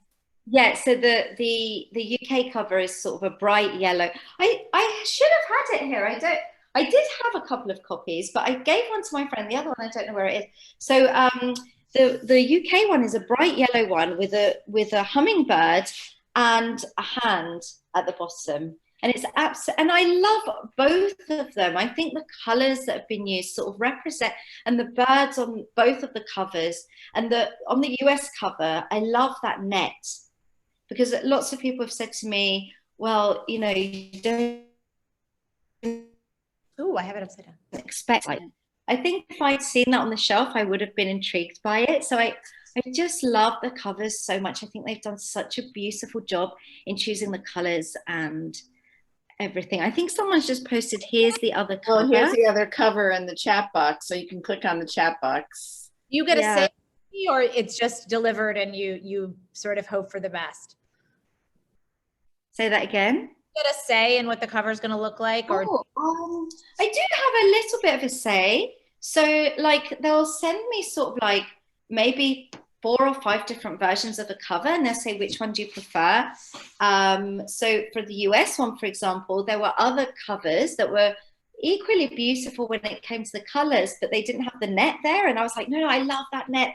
Yeah, so the UK cover is sort of a bright yellow. I should have had it here. I did have a couple of copies, but I gave one to my friend. The other one, I don't know where it is. So the UK one is a bright yellow one with a hummingbird and a hand at the bottom. And it's and I love both of them. I think the colors that have been used sort of represent, and the birds on both of the covers, and on the US cover, I love that net, because lots of people have said to me, well, you know, you don't I have it upside down. Expect. I think if I'd seen that on the shelf, I would have been intrigued by it. So I just love the covers so much. I think they've done such a beautiful job in choosing the colors and everything. I think someone's just posted, here's the other cover. Well, here's the other cover in the chat box, so you can click on the chat box. You get a say, or it's just delivered and you sort of hope for the best? Say that again. You get a say in what the cover is going to look like? Or I do have a little bit of a say. So like they'll send me sort of like maybe 4 or 5 different versions of a cover, and they'll say, which one do you prefer? So for the US one, for example, there were other covers that were equally beautiful when it came to the colors, but they didn't have the net there. And I was like, no, I love that net,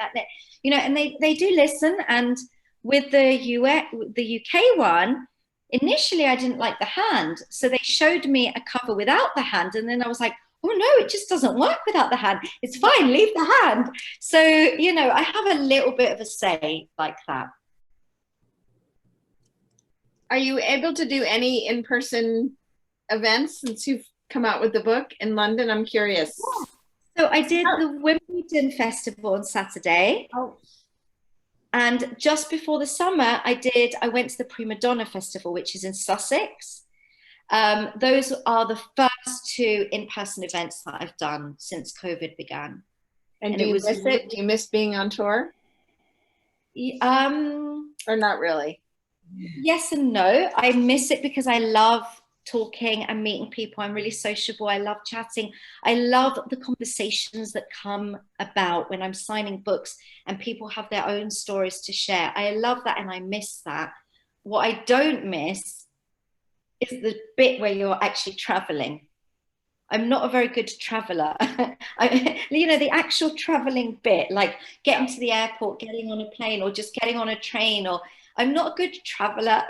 you know, and they do listen. And with the UK one, initially I didn't like the hand. So they showed me a cover without the hand. And then I was like, oh no, it just doesn't work without the hand. It's fine, leave the hand. So, you know, I have a little bit of a say like that. Are you able to do any in-person events since you've come out with the book in London? I'm curious. Yeah. So I did the Wimbledon Festival on Saturday. Oh. And just before the summer, I went to the Prima Donna Festival, which is in Sussex. Those are the first 2 in-person events that I've done since COVID began. And do you miss it? Do you miss being on tour? Or not really? Yes and no. I miss it because I love talking and meeting people. I'm really sociable. I love chatting. I love the conversations that come about when I'm signing books and people have their own stories to share. I love that and I miss that. What I don't miss is the bit where you're actually traveling. I'm not a very good traveler. You know, the actual traveling bit, like getting to the airport, getting on a plane, or just getting on a train, or I'm not a good traveler.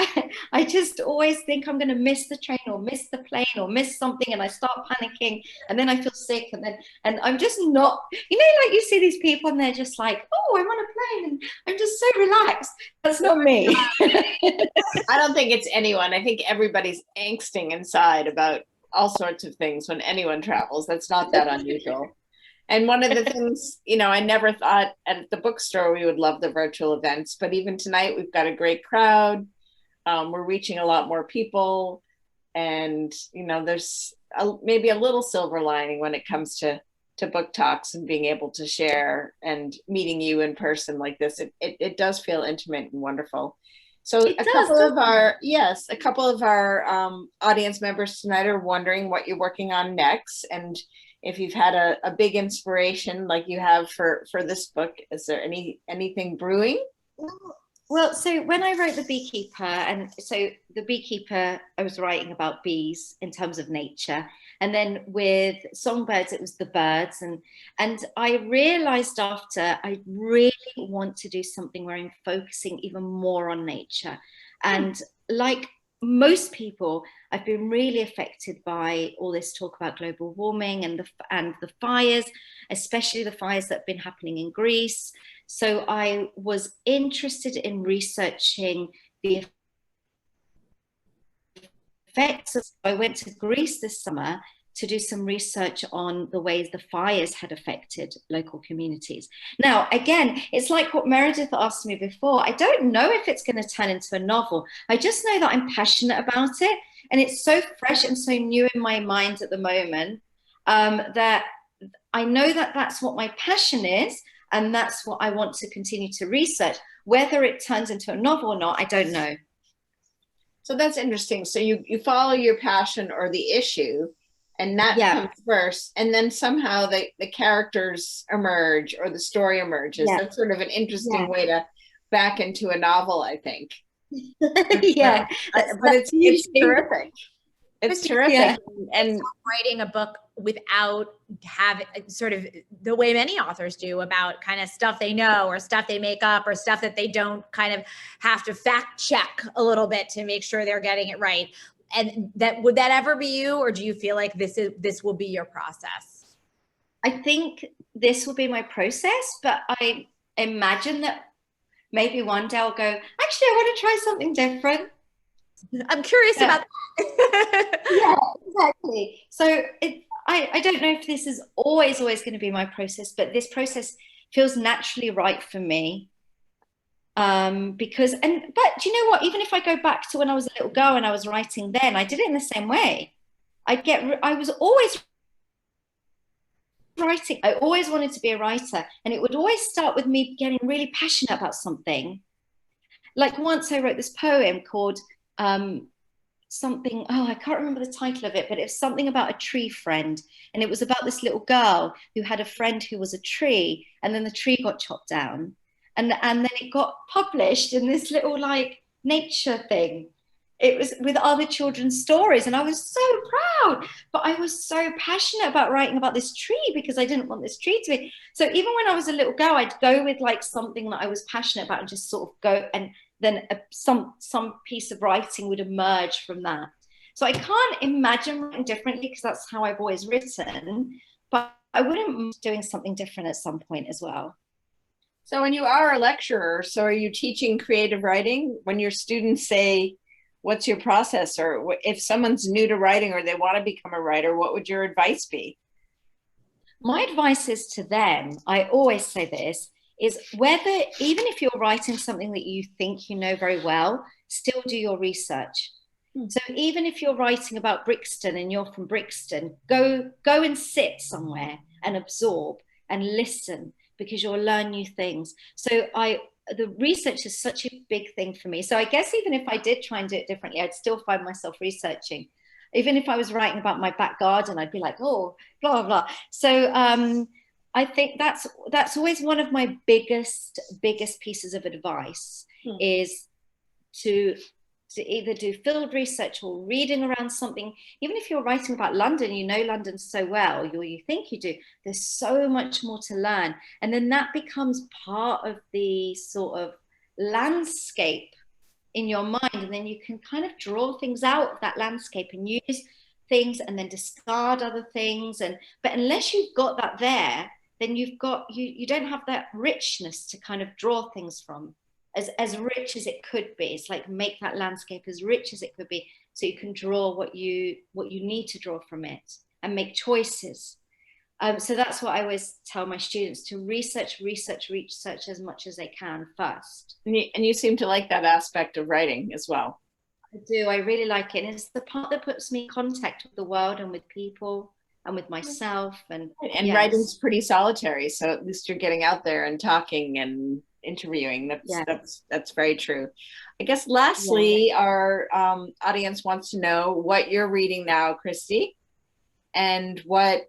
I just always think I'm going to miss the train or miss the plane or miss something, and I start panicking, and then I feel sick, and I'm just not, you know, like you see these people and they're just like, oh, I'm on a plane and I'm just so relaxed. That's not me. I don't think it's anyone. I think everybody's angsting inside about all sorts of things when anyone travels. That's not that unusual. And one of the things, you know, I never thought at the bookstore we would love the virtual events, but even tonight we've got a great crowd. We're reaching a lot more people, and you know, there's maybe a little silver lining when it comes to book talks and being able to share and meeting you in person like this. It does feel intimate and wonderful. So a couple of our audience members tonight are wondering what you're working on next, and if you've had a big inspiration like you have for this book. Is there anything brewing? Well, so when I wrote The Beekeeper, and so The Beekeeper, I was writing about bees in terms of nature. And then with Songbirds, it was the birds. And I realized after, I really want to do something where I'm focusing even more on nature. And like most people, I've been really affected by all this talk about global warming and the fires, especially the fires that have been happening in Greece. So I was interested in researching the effects. I went to Greece this summer to do some research on the ways the fires had affected local communities. Now, again, it's like what Meredith asked me before. I don't know if it's going to turn into a novel. I just know that I'm passionate about it. And it's so fresh and so new in my mind at the moment, that I know that that's what my passion is. And that's what I want to continue to research. Whether it turns into a novel or not, I don't know. So that's interesting. So you follow your passion or the issue, and that comes first, and then somehow the characters emerge or the story emerges. That's sort of an interesting way to back into a novel, I think. Yeah, but it's terrific. It's terrific. Yeah. And writing a book without having sort of the way many authors do about kind of stuff they know or stuff they make up or stuff that they don't kind of have to fact check a little bit to make sure they're getting it right. And that, would that ever be you, or do you feel like this will be your process? I think this will be my process, but I imagine that maybe one day I'll go, actually, I want to try something different. I'm curious about that. Yeah, exactly. So I don't know if this is always going to be my process, but this process feels naturally right for me. But do you know what? Even if I go back to when I was a little girl and I was writing then, I did it in the same way. I was always writing. I always wanted to be a writer, and it would always start with me getting really passionate about something. Like once I wrote this poem called something, I can't remember the title of it, but it was something about a tree friend. And it was about this little girl who had a friend who was a tree, and then the tree got chopped down. And then it got published in this little like nature thing. It was with other children's stories. And I was so proud, but I was so passionate about writing about this tree because I didn't want this tree to be. So even when I was a little girl, I'd go with like something that I was passionate about and just sort of go, and then some piece of writing would emerge from that. So I can't imagine writing differently because that's how I've always written, but I wouldn't mind doing something different at some point as well. So when you are a lecturer, so are you teaching creative writing? When your students say, what's your process? Or if someone's new to writing or they want to become a writer, what would your advice be? My advice is to them, I always say this, is whether, even if you're writing something that you think you know very well, still do your research. So even if you're writing about Brixton and you're from Brixton, go and sit somewhere and absorb and listen, because you'll learn new things. So the research is such a big thing for me. So I guess even if I did try and do it differently, I'd still find myself researching. Even if I was writing about my back garden, I'd be like, oh, blah, blah. So I think that's always one of my biggest pieces of advice is to either do field research or reading around something. Even if you're writing about London, you know London so well, or you think you do, there's so much more to learn. And then that becomes part of the sort of landscape in your mind. And then you can kind of draw things out of that landscape and use things and then discard other things. But unless you've got that there, then you don't have that richness to kind of draw things from. As rich as it could be. It's like make that landscape as rich as it could be, so you can draw what you need to draw from it and make choices. So that's what I always tell my students, to research as much as they can first. And you seem to like that aspect of writing as well. I do. I really like it. And it's the part that puts me in contact with the world and with people and with myself. And yes. Writing's pretty solitary, so at least you're getting out there and talking and interviewing. That's very true. I guess lastly, our audience wants to know what you're reading now, Christy, and what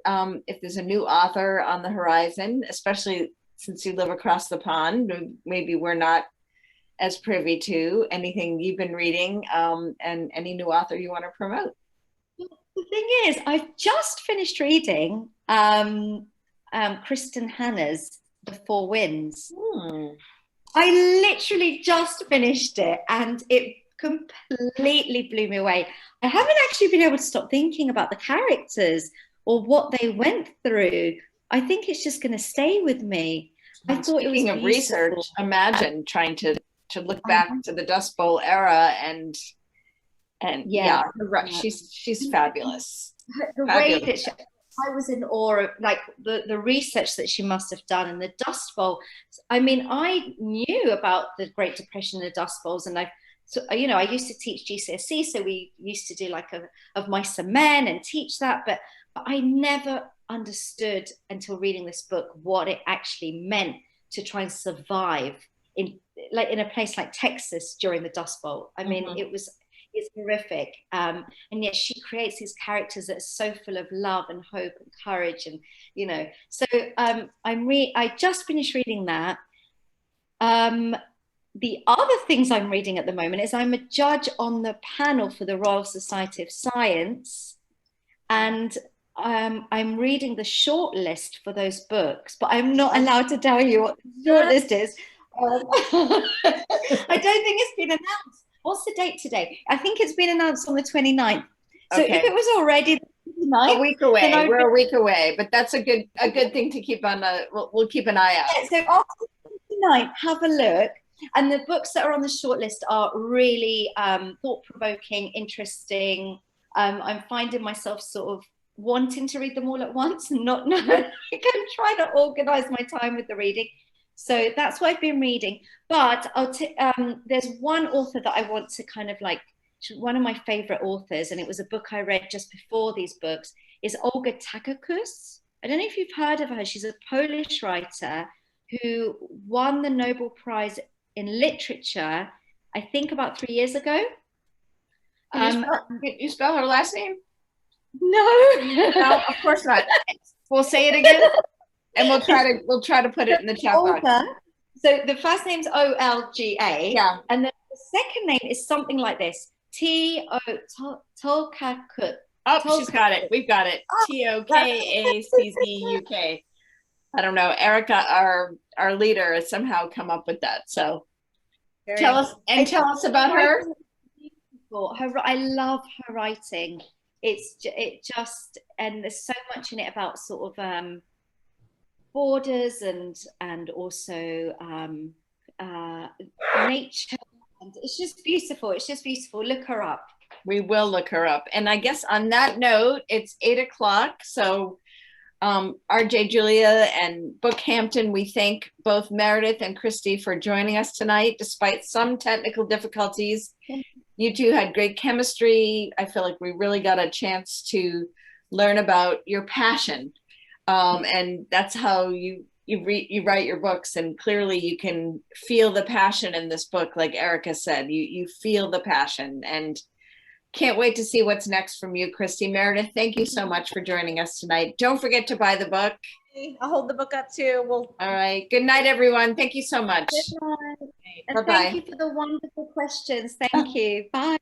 if there's a new author on the horizon, especially since you live across the pond, maybe we're not as privy to anything you've been reading, and any new author you want to promote. The thing is, I've just finished reading Kristen Hanna's The Four Winds. I literally just finished it and it completely blew me away. I haven't actually been able to stop thinking about the characters or what they went through. I think it's just going to stay with me. I thought it was Speaking of research, imagine trying to look back to the Dust Bowl era and she's fabulous. the way that I was in awe of like the research that she must have done in the Dust Bowl. I mean, I knew about the Great Depression and the Dust Bowls, and I used to teach GCSE, so we used to do like of Mice and Men and teach that, but I never understood until reading this book what it actually meant to try and survive in a place like Texas during the Dust Bowl. I mean, it's horrific, and yet she creates these characters that are so full of love and hope and courage, and so I just finished reading that. The other things I'm reading at the moment is I'm a judge on the panel for the Royal Society of Science, and I'm reading the short list for those books, but I'm not allowed to tell you what the short list is. I don't think it's been announced. What's the date today? I think it's been announced on the 29th. So if it was already the 29th, a week away, we're a week away, but that's a good thing to keep on. We'll keep an eye out. Yeah, so after the 29th, have a look. And the books that are on the shortlist are really thought-provoking, interesting. I'm finding myself sort of wanting to read them all at once and not know. I can try to organize my time with the reading. So that's what I've been reading. But there's one author that I want to kind of like, one of my favorite authors, and it was a book I read just before these books, is Olga Takakus. I don't know if you've heard of her. She's a Polish writer who won the Nobel Prize in Literature, I think about 3 years ago. Can you spell her last name? No, of course not. We'll say it again, and we'll try to put it in the chat box. So the first name's Olga, yeah, and the second name is something like this: Tolkakuk. Oh, she's got it. We've got it. Tokaczuk. I don't know. Erica, our leader, has somehow come up with that. So tell us about her. I love her writing. And there's so much in it about sort of borders and also nature. And it's just beautiful. It's just beautiful. Look her up. We will look her up. And I guess on that note, it's 8:00. So RJ Julia and BookHampton, we thank both Meredith and Christy for joining us tonight, despite some technical difficulties. You two had great chemistry. I feel like we really got a chance to learn about your passion. And that's how you write your books. And clearly you can feel the passion in this book. Like Erica said, you feel the passion, and can't wait to see what's next from you, Christy. Meredith, thank you so much for joining us tonight. Don't forget to buy the book. I'll hold the book up too. All right. Good night, everyone. Thank you so much. Good night. And Bye-bye. thank you for the wonderful questions. Thank you. Bye.